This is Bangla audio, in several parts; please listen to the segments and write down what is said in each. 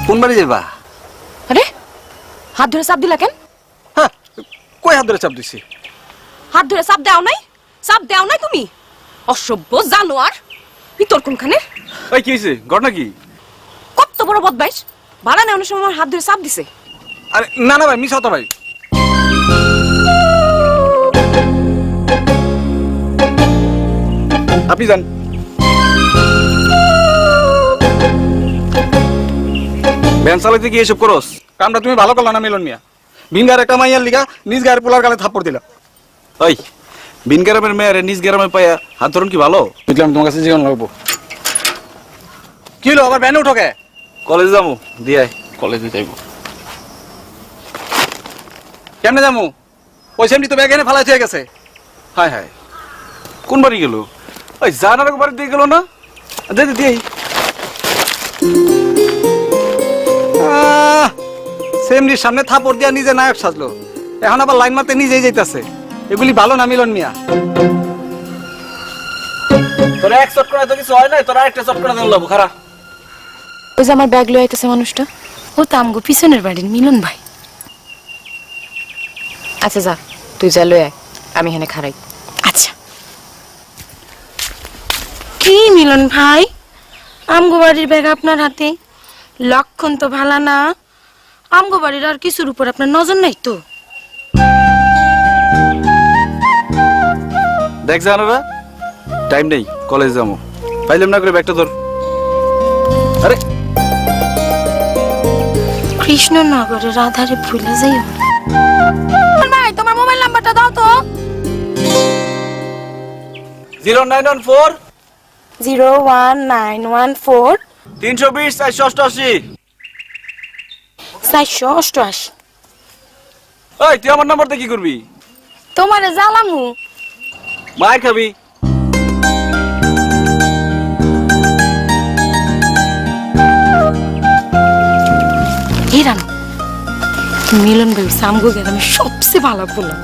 কোন বাড়ি যাবা? আরে হাত ধরে চাপ দিলা কেন? হ্যাঁ, কই হাত ধরে চাপ দিছি? হাত ধরে চাপ দাও নাই? চাপ দাও নাই তুমি? অসভ্য জানোয়ার! তোর কোনখানে? ওই কি হয়েছে? ঘটনা কি? কত বড় বদমাইশ! ভাড়া নেওয়ার সময় আমার হাত ধরে চাপ দিছে। আরে না না ভাই, মিস হতো ভাই। আপনি যান। ভ্যান চালাইতে গিয়ে এসব করস? কামটা তুমি ভালো করলা না মিলন মিয়া। ভিনগার একটা মাইয়ার লিগা নিজ গায়ের পোলার গালে থাপ্পড় দিলা। ওই ভিন গ্রামের মেয়ারে নিজ গ্রামে পাইয়া হাত ধরুন কি ভালো? বুঝলাম, তোমার কাছে জীবন লাগবো। কি হলো আবার ভ্যানে উঠোকে? কলেজে যাবো, দিয়ে কলেজে যাইব। কেমনে যাবো? ওই সেমনি তো ব্যাগ এনে ফালাই হয়ে গেছে। হায় হায়, কোন বাড়ি গেল? ওই জানার বাড়ি দিয়ে গেল না? দিদি দিয়ে সেমনির সামনে থাপড় দিয়া নিজে নায়ক সাজলো, এখন আবার লাইন মারতে নিজেই যাইতেছে। এগুলি ভালো না মিলন মিয়া। তোরা এক চট করে তো কিছু হয় নাই, তোরা একটা চট করে দেন লাগবো। খারাপ ওই যে আমার ব্যাগ লয়ে আইতেছে মানুষটা, ও তো আমগো পিছনের বাড়ির মিলন ভাই। আচ্ছা যা, তুই যা লয়ে আয়, আমি এখানে খাড়াই। আচ্ছা। কি মিলন ভাই, আমগো বাড়ির ব্যাগ আপনার হাতে? লক্ষণ তো ভালো না। আমগো বাড়ির আর কিছুর উপর আপনার নজর নাই তো? দেখ জানারা, টাইম নেই, কলেজ যাবো। পাইলাম না করে ব্যাগটা ধর। আরে কৃষ্ণনগরের আধারে ভুলে যাইও ভাই। তোমার মোবাইল নাম্বারটা দাও তো। 0914 01914 320 488। 488। ওই তুই আমার নাম্বার দিয়ে কি করবি? তোমারে জ্বালামু। মার খাবি। হিরান, মিলন ভাই সামগো গ্রামে সবচেয়ে ভালো পোলা।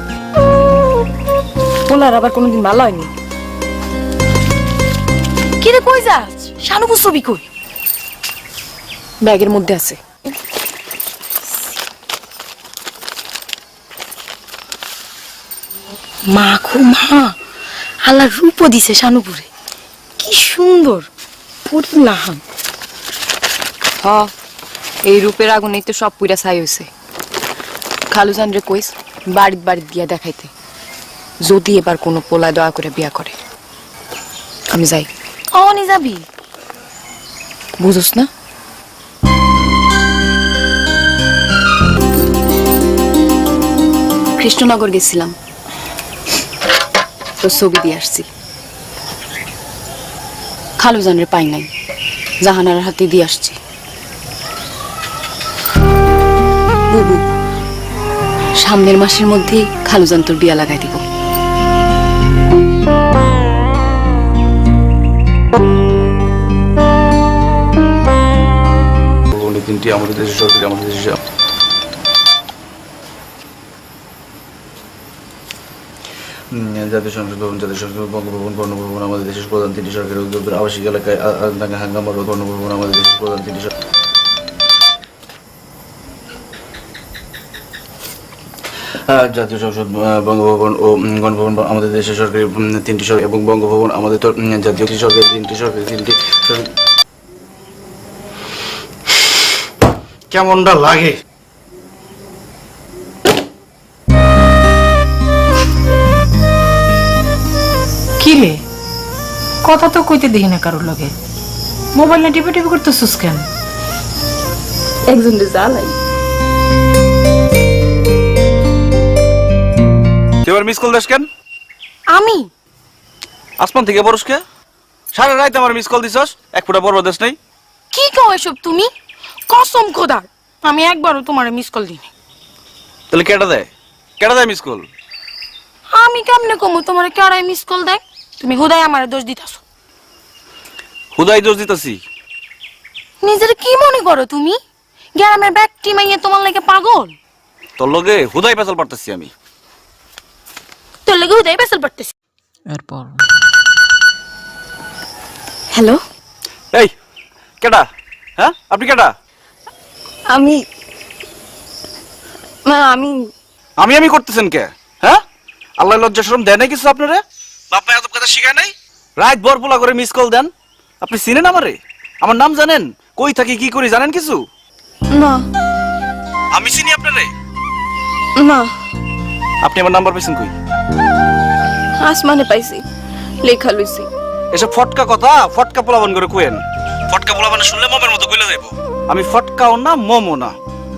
পোলার আবার কোনোদিন ভালো হয়নি। কিরে কই যাস? শানুকু ছবি কই? ব্যাগের মধ্যে আছে। মা খু মা, আল্লাহ রূপ দিছে শানুপুরে, কি সুন্দর পরিলাহান। হ, এই রূপের আগুনেই তো সব পুরা ছাই হয়েছে। খালুজান রে কইস বাড়িত বাড়িত গিয়া দেখাইতে, যদি এবার কোনো পোলায় দয়া করে বিয়া করে। আমি যাই। অনি যাবি? বুঝোস না? কৃষ্ণনগর গেছিলাম, তো ছবি দিয়ে আসছি। খালুজানের পাই নাই, জাহানার হাতে দিয়ে আসছি। বুবু, সামনের মাসের মধ্যেই খালুজান তোর বিয়া লাগাই দিব। তিনটি আমাদের দেশের সরকারি, আমাদের দেশের জাতীয় সংসদ ভবন, জাতীয় সংসদ বঙ্গভবন, গণভবন আমাদের দেশের প্রধান তিনটি সরকারি উদ্যোগের আবাসিক এলাকায় হাঙ্গামা গণভবন আমাদের দেশের প্রধান তিনটি জাতীয় সংসদ বঙ্গভবন ও গণভবন আমাদের দেশের সরকারি তিনটি সরকার এবং বঙ্গভবন আমাদের তো জাতীয় সরকারি তিনটি সরকারি তিনটি। কেমনটা লাগে? কি রে, কথা তো কইতে দেখি না কারোর লগে। মোবাইল না টিপে টিপে করতেছিস কেন? একজন জ্বালাই। তুই আবার মিস কল দাস কেন? আমি আসমান থেকে বরসকে সারা রাত আমার মিস কল দিছস, এক ফুটা বড় দেশ নাই। কি কও এসব তুমি? কসম খোদার, আমি একবারও তোমারে মিস কল দিইনি। তাহলে কেটা দেয়? কেটা দেয় মিস কল? আমি কেমনে কমু তোমারে কেড়াই মিস কল দেয়? তুমি হুদাই আমারে দোষ দিতাছো। হুদাই দোষ দিতাছি? নিজের কি মনে করো তুমি? গ্রামের ব্যক্তি মাইয়া তোমার লাগে পাগল? তোর লগে হুদাই পেছাল পারতেছি আমি। তোর লাগে হুদাই পেছাল পারতেছি। এরপর হ্যালো, এই কেটা? হ্যাঁ, আপনি কেটা? আমি মা আমি আমি করতেছেন কে? হ্যাঁ, আল্লাহ লজ্জা শরম দেয় নাই কিছু আপনারে? বাপ মা এত কথা শিখায় নাই? রাত ভর পোলা করে মিস কল দেন। আপনি চিনেন আমারে? আমার নাম জানেন? কই থাকি কি করি জানেন কিছু? না আমি চিনি আপনারে? না আপনি আমার নাম্বার পেয়েছেন কই? আসমানে পাইছি, লেখা লইছি। এসব ফটকা কথা ফটকা পোলাবান করে কোয়েন। ফটকা পোলাবানে শুনলে মমের মতো কইলা যাইব। আমি ফটকাও না মমও না,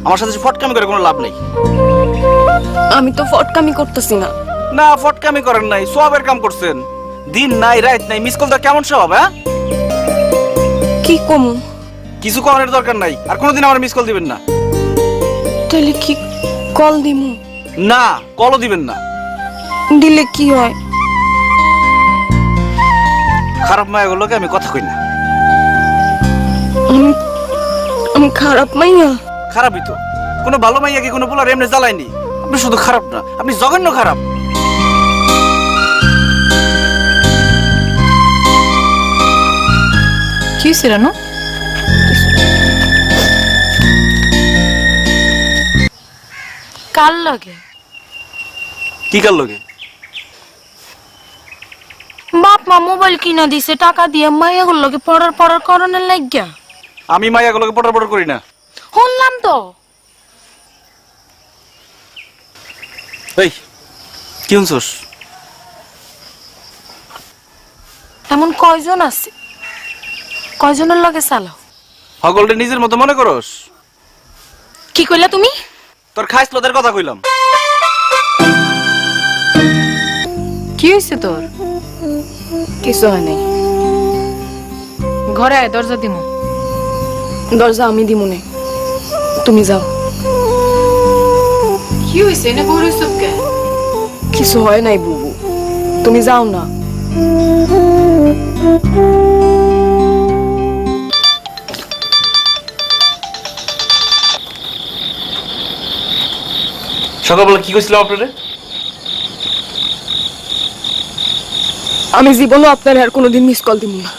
আমার সাথে ফটকামি করে কোনো লাভ নেই। আমি তো ফটকামি করতেছি না। না, ফটকামি করেন নাই, সবের কাম করছেন। দিন নাই রাত নাই মিস কলটা কেমন স্বভাব? হ্যাঁ, কি কমু? কিছু করার দরকার নাই, আর কোনোদিন আমার মিস কল দিবেন না। তাহলে কি কল দিমু? না, কলও দিবেন না। দিলে কি হয়? খারাপ মায়াগুলোকে আমি কথা কই না। আমি খারাপ মাইয়া? খারাপই তো। কোনো ভালো মাইয়া কি কোনো পোলার এমনি জ্বালায়নি? আপনি শুধু খারাপ না, আপনি জঘন্য খারাপ। কি হয়েছে রানু? কার লাগে? কি কার লগে? বাপ মা মোবাইল কিনা দিছে টাকা দিয়ে, মাইয়াগুলো লগে পড়ার করণের লাগিয়া। আমি মাইয়াগুলোকে পটর পটর করি না। শুনলাম তো। এই কি শুনছস? এমন কয়জন আছে? কয়জনের লগে চালাও? হগলটা নিজের মতো মনে করস? কি কইলা তুমি? তোর খাইস লোদের কথা কইলাম। কি হয়েছে তোর? কিছু হয় নাই। ঘরে আয়, দরজা দিমু। দরজা আমি দিমুনে, তুমি যাও। কি হয়েছে? এনে বড় হইছ কে? কিছু হয় নাই বুবু, তুমি যাও না। সকালবেলা কি কইছিলাম আপনারে? আমি জীবনও আপনার আর কোনোদিন মিস কল দিব না,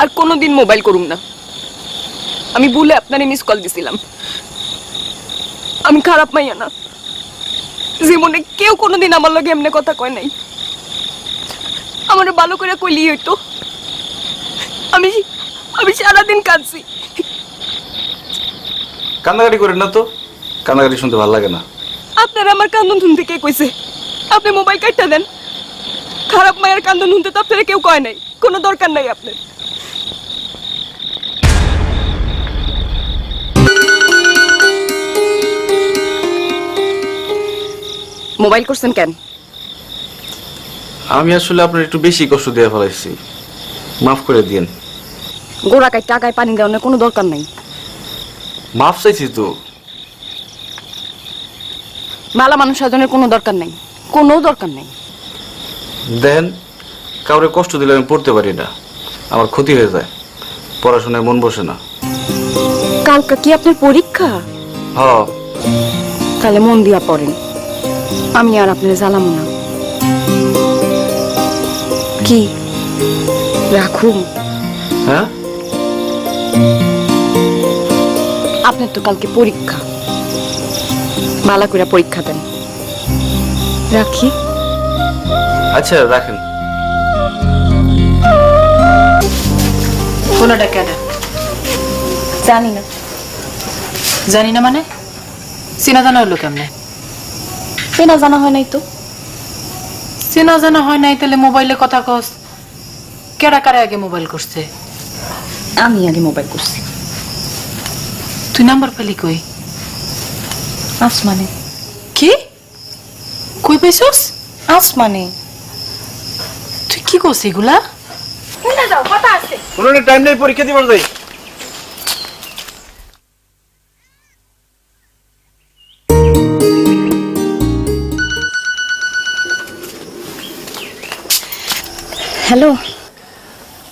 আর কোনোদিন মোবাইল করুম না। আমি ভুলে আপনারে মিস কল দিছিলাম। আমি খারাপ মাইয়া না, জীবনে কেউ কোনোদিন আমার লগে এমনি কথা কয় নাই। আমার ভালো করে কইলি হইতো। আমি আমি সারাদিন কাঁদছি। কান্নাকাটি করেন না তো, কান্নাকাটি শুনতে ভালো লাগে না। আপনার আমার কান্দন শুনতে কে কইছে? আপনি মোবাইল কাটটা দেন। খারাপ মায়ের কান্দন শুনতে তো আপনারা কেউ কয় নাই, কোনো দরকার নাই আপনার। মোবাইল করছেন কেন? আমি আসলে আপনার একটু বেশি কষ্ট দিয়ে ফেলাইছি, মাফ করে দিয়েন। গোড়া কাই টাকায় পানি দেওয়ার কোনো দরকার নাই। মাফ চাইছি তো। মালা মানুষ সাজনের কোনো দরকার নাই, কোনো দরকার নাই। দেন, কাউরে কষ্ট দিলে আমি পড়তে পারি না, আমার ক্ষতি হয়ে যায়, পড়াশোনায় মন বসে না। কালকা কি আপনার পরীক্ষা? হ, তাহলে মন দিয়া পড়েন, আমি আর আপনার জ্বালামো না। কি রাখুন? হ্যাঁ, আপনার তো কালকে পরীক্ষা, মালা করে পরীক্ষা দেন। রাখি? আচ্ছা রাখেন। ফোনটা কেডা? জানি না। জানি না মানে? চেনা জানা হলো কেমনে? চেনা জানা হয় নাই তো। চেনা জানা হয় নাই তাহলে মোবাইলে কথা কস? কেডা কারে আগে মোবাইল করছে? আমি আগে মোবাইল করছি। তুই নাম্বার পেলি কই? আসমানে। কি? কই পাইছস? আসমানে। তুই কি করছিস এগুলা? যাও, কথা আছে। কোনো টাইম নেই, পরীক্ষা দিবার যাই। হ্যালো,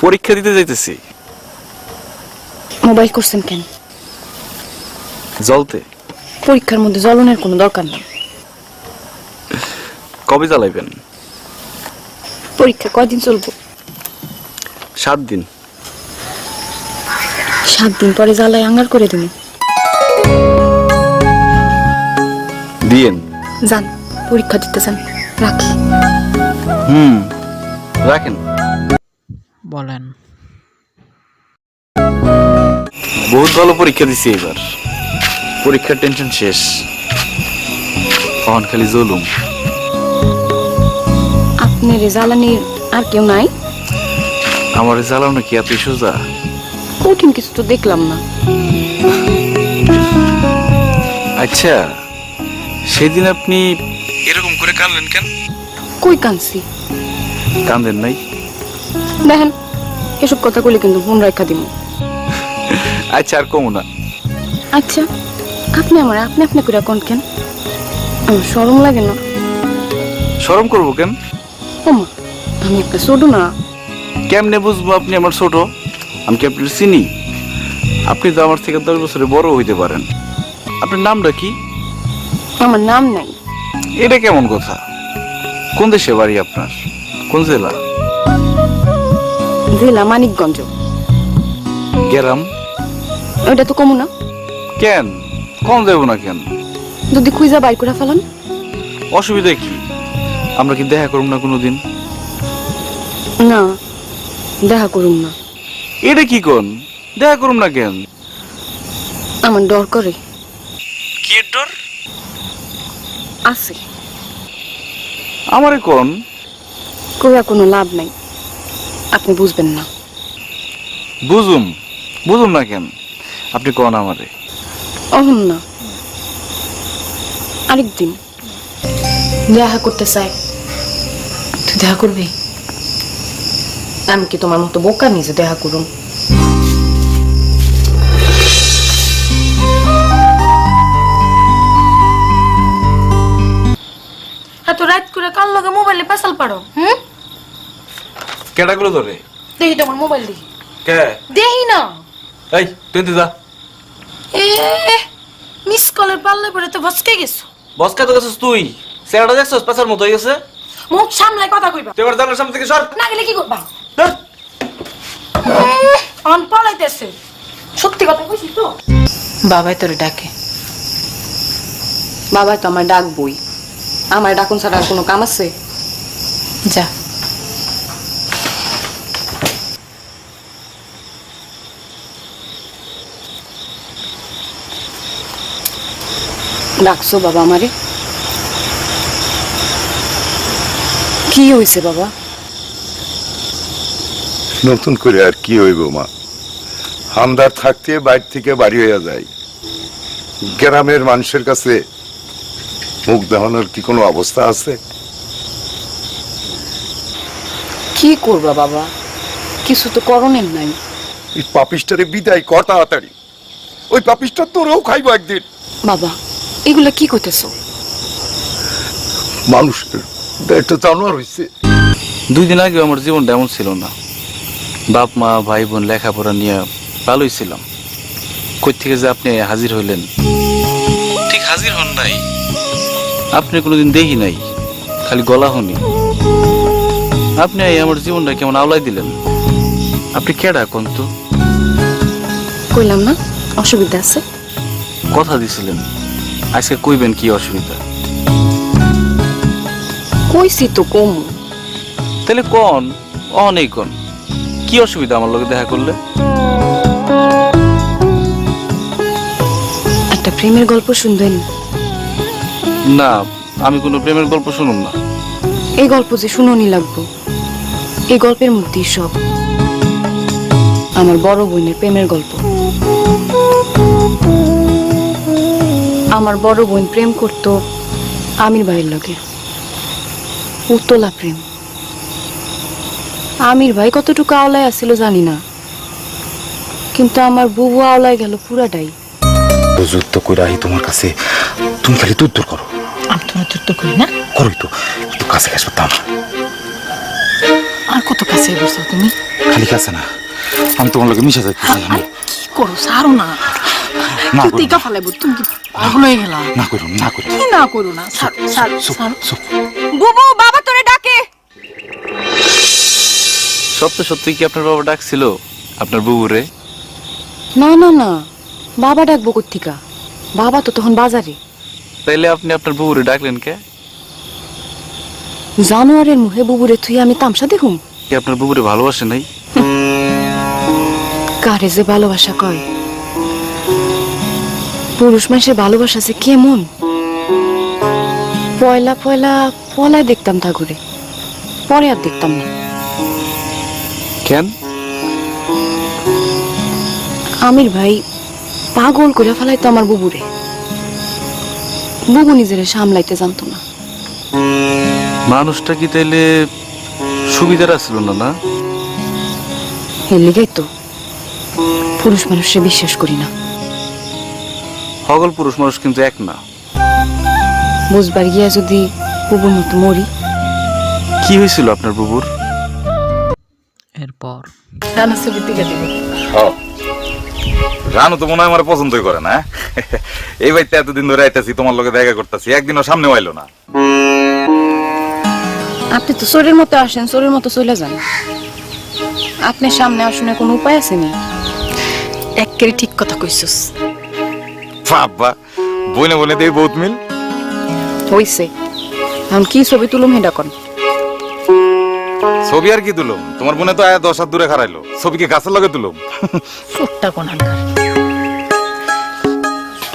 পরীক্ষা দিতে যাইতেছি। মোবাইল করছেন কেন? জলতে। পরীক্ষার মধ্যে জ্বলনের কোনো দরকার নেই। কবে জ্বালাইবেন? পরীক্ষা কয়দিন চলবো? 7 দিন। 7 দিন পরে জ্বালাই আঙ্গার করে দিন। দিয়েন। যান পরীক্ষা দিতে যান, রাখি। রাখেন। বলেন। বহুত ভালো পরীক্ষা দিছি এবার, পরীক্ষার টেনশন শেষ, তখন খালি জলুম। আপনার জ্বালানির আর কেউ নাই? আমার জ্বালানো কি এত সোজা? কঠিন কিছু তো দেখলাম না। আচ্ছা, সেদিন আপনি এরকম করে কাঁদলেন কেন? কই কানছি? কাঁদেন নাই? দেখেন এসব কথা বলে কিন্তু ফোন রাখা দিব। আচ্ছা আর কমু না। আচ্ছা আপনি আমার আপনি আপনি করে কোন কেন? আমার শরম লাগে না? শরম করবো কেন? ওমা আমি একটা ছোট না। কেমনে বুঝবো আপনি আমার ছোট? আমি কি আপনার চিনি? আপনি তো আমার থেকে 10 বছরে বড় হইতে পারেন। আপনার নামটা কি? আমার নাম নাই। এটা কেমন কথা? কোন দেশে বাড়ি আপনার? কোন জেলা? জেলা মানিকগঞ্জ। গ্রাম? ওইটা তো কমু না। কেন কম দেব না কেন? যদি খুঁজা বাইর করে ফেলান? অসুবিধা কি? আমরা কি দেখা করব না কোনোদিন? না দেখা করুন না। এটা কি কোন? দেখা করব না কেন? আমার ডর করে। কি ডর? আছে। আমারে কোন? কইয়া কোনো লাভ নাই, আপনি বুঝবেন না। বুঝুম না কেন? আপনি কোন আমারে? অহন না, আরেকদিন। দেখা করতে চাই, তুই দেখা করবি? আমি কি তোমার মতো বোকা নিজে দেখা করুন? এত রাত করে কাল লগে মোবাইলে পেছাল পারো? কেডা গুলো ধরে? দেখি তোমার মোবাইল দেখি। কে? দেখি না। এই তুই যা। এ মিস কলের পাল্লে পরে তো বসকে গেছো। বসকা তো গেছিস তুই। সেরাটা দেখছস পাছার মতো হয়ে গেছে। মুখ সামলাই কথা কইবা। তুই এবার জানার সামনে থেকে সর। না গেলে কি করবা? ধর। অন পালাইতেছে। সত্যি কথা কইছিস তো? বাবাই তোরে ডাকে। বাবা তো আমার ডাকবই, আমার ডাকুন ছাড়া আর কোনো কাম আছে? যা। ডাকছো বাবা আমারে? কি হয়েছে বাবা? নতুন করে আর কি হইব মা, হামদার থাকতে বাইর থেকে বাড়ি হইয়া যায়। গ্রামের মানুষের কাছে মুখ দেখানোর কি কোনো অবস্থা আছে? কি করবা বাবা, কিছু তো করণের নাই। এই পাপিষ্টারে বিদায় কর তাড়াতাড়ি, ওই পাপিষ্টা তোরও খাইব একদিন। বাবা এগুলা কি করতেছো? মানুষের একটা জানোয়ার হইছে। 2 দিন আগে আমার জীবনটা এমন ছিল না। বাপ মা ভাই বোন লেখাপড়া নিয়ে ভালোই ছিলাম। কই থেকে যে আপনি হাজির হইলেন? ঠিক হাজির হন নাই, আপনি কোনোদিন দেখি নাই, খালি গলা শুনি। আপনি আমার জীবনটা কেমন আওলাই দিলেন। আপনি কেডা কোন তো? কইলাম না অসুবিধা আছে। কথা দিছিলেন আজকে কইবেন কি অসুবিধা। কইছি তো কম। তাহলে কোন অনেক কোন কি অসুবিধা আমার লগে দেখা করলে? একটা প্রেমের গল্প শুনবেন? না, আমি কোনো প্রেমের গল্প শুনুম না। এই গল্প যে শুনোনি লাগবো। এই গল্পের মধ্যেই সব। আমার বড় বোনের প্রেমের গল্প। আমার বড় বোন প্রেম করতো আমির ভাইয়ের লগে, উতলা প্রেম। আমির ভাই কতটুকু আওলায় আসছিল জানি না, কিন্তু আমার বুবু আওলায় গেল পুরাটাই। যুদ্ধ করে আহি তোমার কাছে, তুমি খালি দূর করো। আমি তোরা যুদ্ধ করি না? করোই তো, একটু কাছে কাছে পারতাম। আর কত কাছে বসো তুমি? খালি কাছে না, আমি তোমার লগে মিশা যাইতেছি। আমি কি করো? সারো না। না তুই করো টিকা ফেলাইব, তুমি কি পাগল হয়ে গেলা? না করো না করো। কি না করো না? সারো সারো সারো। বুবু বাবা তোরে ডাকে। সত্য সত্যি কি আপনার বাবা ডাকছিল আপনার বুবুরে? না না না, বাবা ডাকবো কোত্থিকা? বাবা তো তখন বাজারে। তাইলে আপনি আপনার বুবুরে ডাকলেন কে? জানোয়ারের মুখে বুবুরে থুই আমি তামসা দেখুম? কি আপনার বুবুরে ভালোবাসে নাই? কারে যে ভালোবাসা কয়? পুরুষ মানুষের ভালোবাসা যে কেমন? পয়লা পয়লা পলায় দেখতাম তা ঘুরে, পরে আর দেখতাম না। কেন? আমির ভাই পাগল করে ফেলাইতো আমার বুবুরে। বুবু নিজেরে সামলাইতে জানতো না। মানুষটা কি তাইলে সুবিধার আসছিল না? না, এর লিগাই তো পুরুষ মানুষে বিশ্বাস করি না। সকল পুরুষ মানুষ কিন্তু এক না। বুঝবার গিয়া যদি বুবুর মতো মরি। কি হয়েছিল আপনার বুবুর? এরপর রানা ছবির দিকে দিব। রানু তো মনে হয় আমার পছন্দই করে না। এই বাড়িতে এতদিন ধরে আইতাছি, তোমার লগে দেখা করতেছি, একদিনও সামনে আইলো না। আপনি তো চোরের মতো আসেন, চোরের মতো চলে যান। আপনার সামনে আসনে কোনো উপায় আছে নি? একেবারে ঠিক কথা কইছস। বাবা, বইনে বইনে দেই বহুত মিল। হইছে, এখন কি ছবি তুলুম হেডা কন। ছবি আর কি তুলুম? তোমার বোনে তো আয়া 10 হাত দূরে খারাইলো, ছবি কি গাছের লগে তুলুম? ছোট্টা কোনানকার।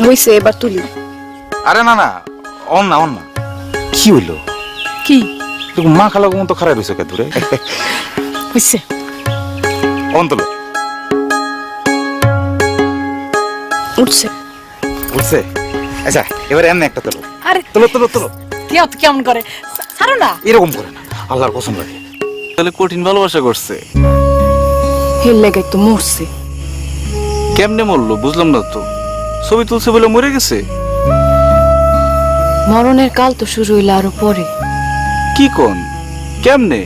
হইছে, এবার তুলি। আরে না না, অন না। কি হইলো? কি তুমি মা খালা মন তো খারাই রইছো কে দূরে? হইছে? অন তুলো। উঠছে। বুঝছে? আচ্ছা, এবারে এমনি একটা তুলো। আরে তুলো। কেমন করে? ছাড়ো না। এরকম করে না, আল্লাহর কসম লাগে। তাহলে কঠিন ভালোবাসা করছে। হেল লাগাই তো মরছে। কেমনে মরলো বুঝলাম না তো। ছবি তুলছে বলে মরে গেছে? মরণের কাল তো শুরু হইলে আরো পরে। কি কোন? কেমনে?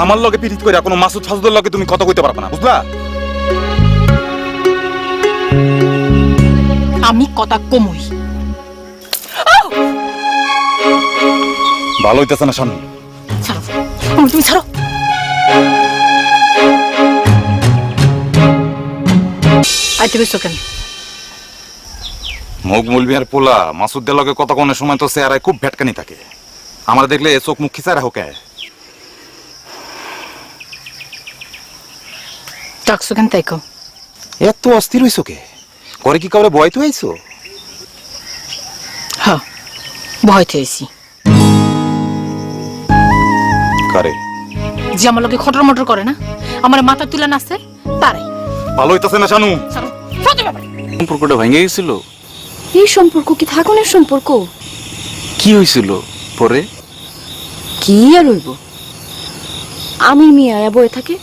আমার লগে পিরিত কইরা কোনো মাসুদ ফাসুদের লগে তুমি কথা কইতে পারবা না, বুঝলা? আমি কথা কমই। ভালো হইতেছে না শানু। ছাড়ো, তুমি ছাড়ো। আইতে বেসো কেন? মুখ মুলবি আর পোলা মাসুদের লগে কথা কোনের সময় তো চেহারায় খুব ভেটকানি থাকে। আমার দেখলে চোখ মুখ খিচারা হোকে। ডাকছো কেন তাই কও? এত অস্থির হইছো কে? করে কি কাউরে ভয় তো আইছো? হ্যাঁ, ভয় পেয়েছি। কারে? যে আমার লোকে খটর মটর করে না, আমার মাথা তুলে নাচে তারে। ভালো হইতেছে না শানু। ছাড়ো, সত্যি ব্যাপার। সম্পর্কটা ভেঙে গেছিল? এই সম্পর্ক কি থাকুনের সম্পর্ক? কি হয়েছিল পরে? কি আর হইব? আমির মিয়া বয়ে থাকে,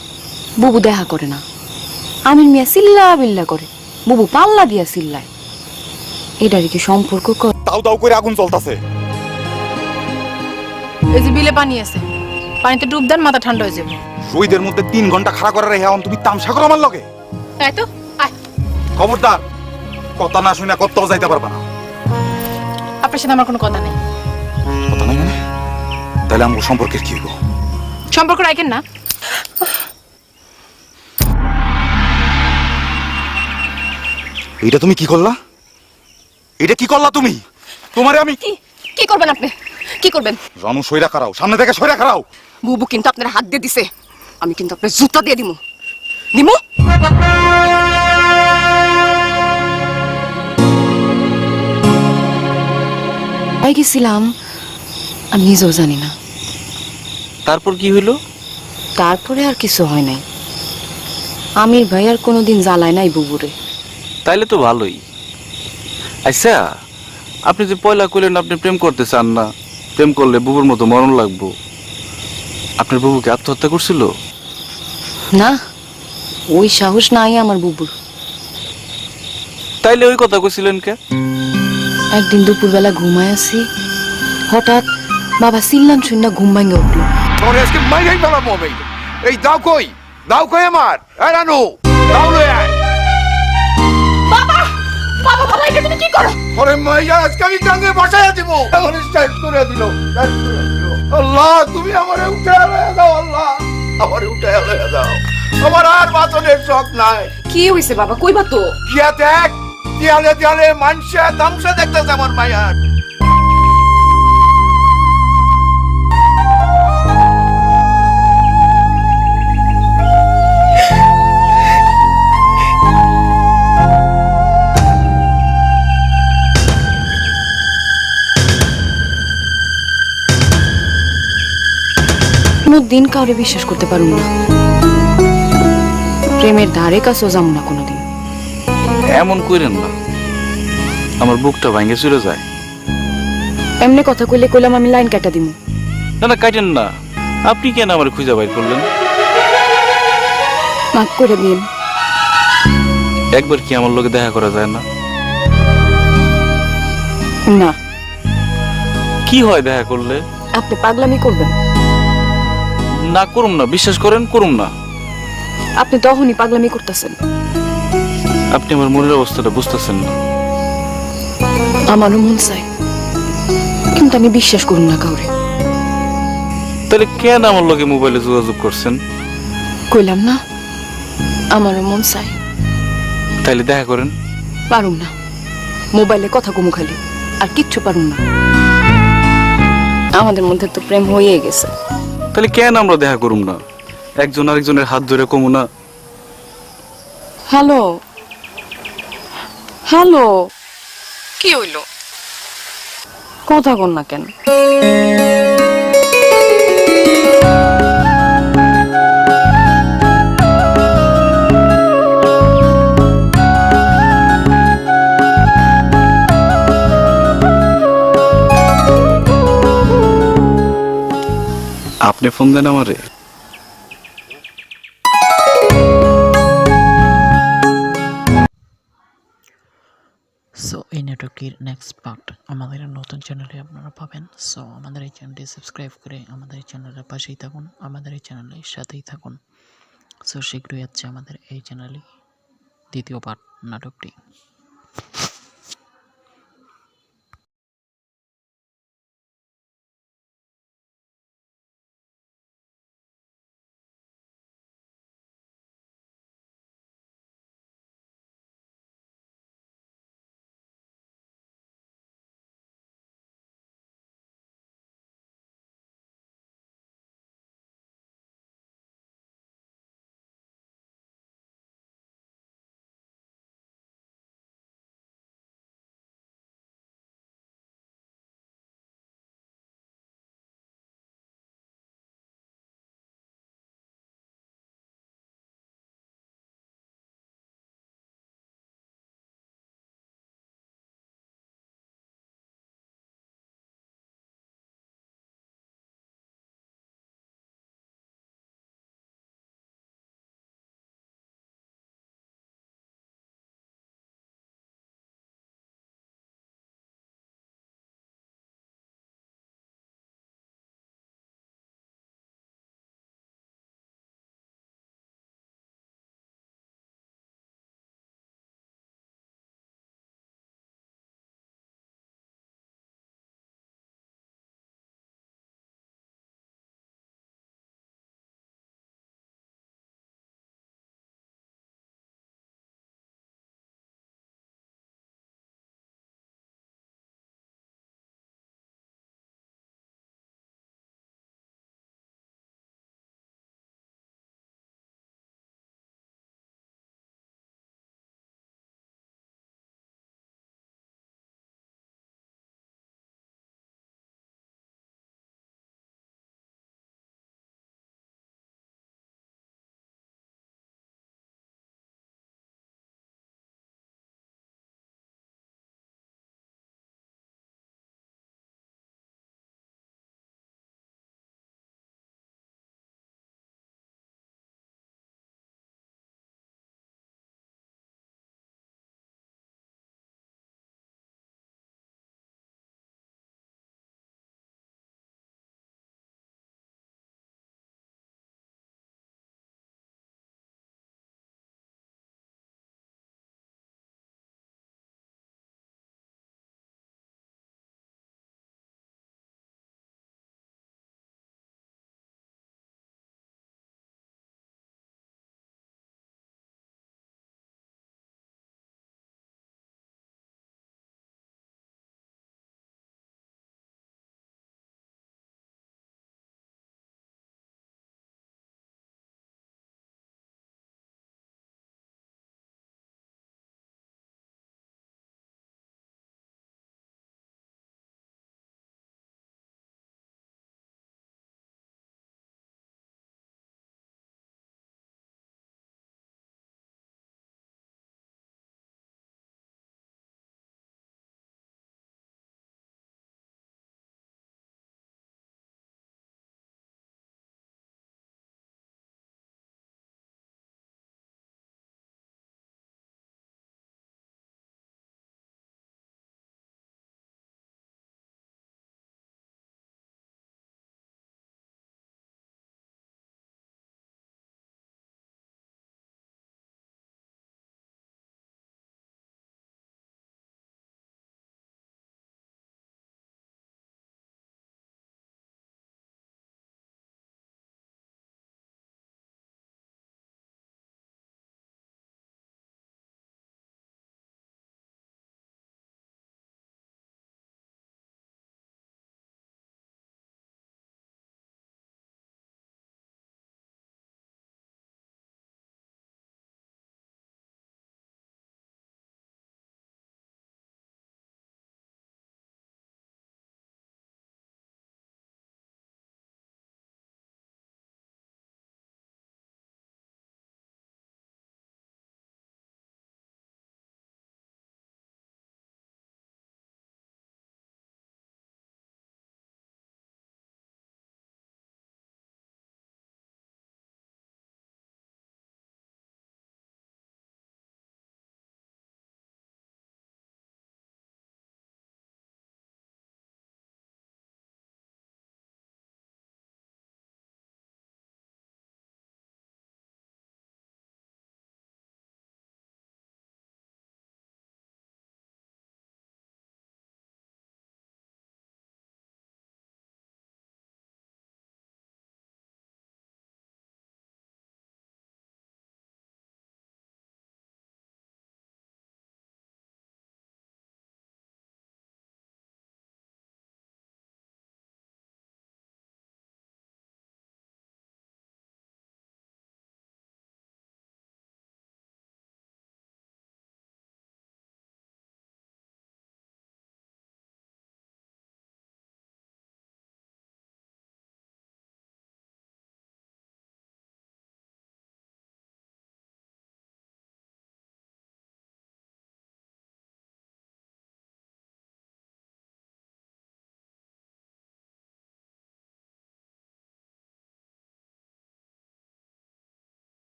বুবু দেখা করে না। আমির মিয়া চিল্লা বিল্লা করে, বুবু পাল্লা দিয়া চিল্লায়। এটারই কি সম্পর্ক? দাও করে আগুন জ্বলতাছে। এই যে বিলে পানি আছে, পানিতে ডুব দেন, মাথা ঠান্ডা হয়ে যাবে। শহীদের মধ্যে 3 ঘন্টা খাড়া করে রেখে এখন তুমি তামসা করো আমার লগে? তাই তো, আয়। খবরদার, কথা না শুনে কোথাও যাইতে পারবা না। আপনার সাথে আমার কোনো কথা নেই। কথা নাই মানে? তাহলে আমার সম্পর্কের কি হইব? সম্পর্ক রাখেন না। এটা তুমি কি করলা? এটা কি করলা তুমি? তোমারে আমি কি করবেন আপনি? কি করবেন? রানু সইরা খারাও, সামনে থেকে সইরা খারাও। বুবু কিন্তু আপনার হাত দিয়ে দিছে, আমি কিন্তু আপনার জুতা দিয়ে দিমু। দিমু? গেছিলাম, আমি নিজেও জানি না। তারপর কি হইলো? তারপরে আর কিছু হয় নাই। আমির ভাই আর কোনোদিন জ্বালায় নাই বুবুরে। তাইলে তো ভালোই। আচ্ছা, আপনি যে পয়লা কইলেন আপনি প্রেম করতে চান না, প্রেম করলে বুবুর মতো মরণ লাগবো, আপনার বুবুকে আত্মহত্যা করছিল? না, ওই সাহস নাই আমার বুবুর। তাইলে ওই কথা কইছিলেন কে? একদিন দুপুরবেলা ঘুমায় আছি, হঠাৎ বাবা চিল্লান শুনে ঘুম ভাঙে উঠলো। তোর আজকে মাইরাই ফেলাম আমি। এই দাও কই আমার রানু, দাও লই আয়। বাবা এটা তুমি কি করো? ওরে মাইয়া, আজকে আমি টাঙ্গে বসাইয়া দিব। এখন স্টাইল করে দিল। আল্লাহ, তুমি আমারে উঠায় লইয়া দাও। আল্লাহ, আমারে উঠায় লইয়া দাও। আমার আর বাঁচনের শখ নাই। কি হইছে বাবা, কইবা তো? গিয়া দেখ, দেয়ালে দেয়ালে মানুষে তামসা দেখতেছে আমার মায়ার। কোনোদিন কাউরে বিশ্বাস করতে পারুম না, প্রেমের ধারে কাছেও যাবো না কোনোদিন। এমন কইরেন না, আমার বুকটা ভাঙে চলে যায়। এমনি কথা কইলে কইলাম আমি লাইন কাটা দিমু। না না, কাটেন না। আপনি কেন আমার খুঁজে বাইর করলেন? মাফ করে দিন। একবার কি আমার লোকে দেখা করা যায় না? না, কি হয় দেখা করলে? আপনি পাগলামি করবেন। না করুম না, বিশ্বাস করেন, করুম না। আপনি তখনই পাগলামি করতেছেন। আপনি আমার মনের অবস্থাটা বুঝতেছেন না। আমারও মন চাই, কিন্তু আমি বিশ্বাস করুন না কাউরে। তাহলে কেন আমার লোকে মোবাইলে যোগাযোগ করছেন? কইলাম না, আমারও মন চাই। তাইলে দেখা করেন। পারুম না, মোবাইলে কথা কমু খালি, আর কিচ্ছু পারুম না। আমাদের মধ্যে তো প্রেম হয়ে গেছে। তাহলে কেন আমরা দেখা করুম না? একজন আরেকজনের হাত ধরে কমু না? হ্যালো হ্যালো, কি হইল? কথা কন না কেন? আপনি ফোন দেন আমারে? সো এই নাটকটির নেক্সট পার্ট আমাদের নতুন চ্যানেলে আপনারা পাবেন। সো আমাদের এই চ্যানেলটি সাবস্ক্রাইব করে আমাদের এই চ্যানেলের পাশেই থাকুন, আমাদের এই চ্যানেলের সাথেই থাকুন। সো শীঘ্রই আছে আমাদের এই চ্যানেলে দ্বিতীয় পার্ট নাটকটি।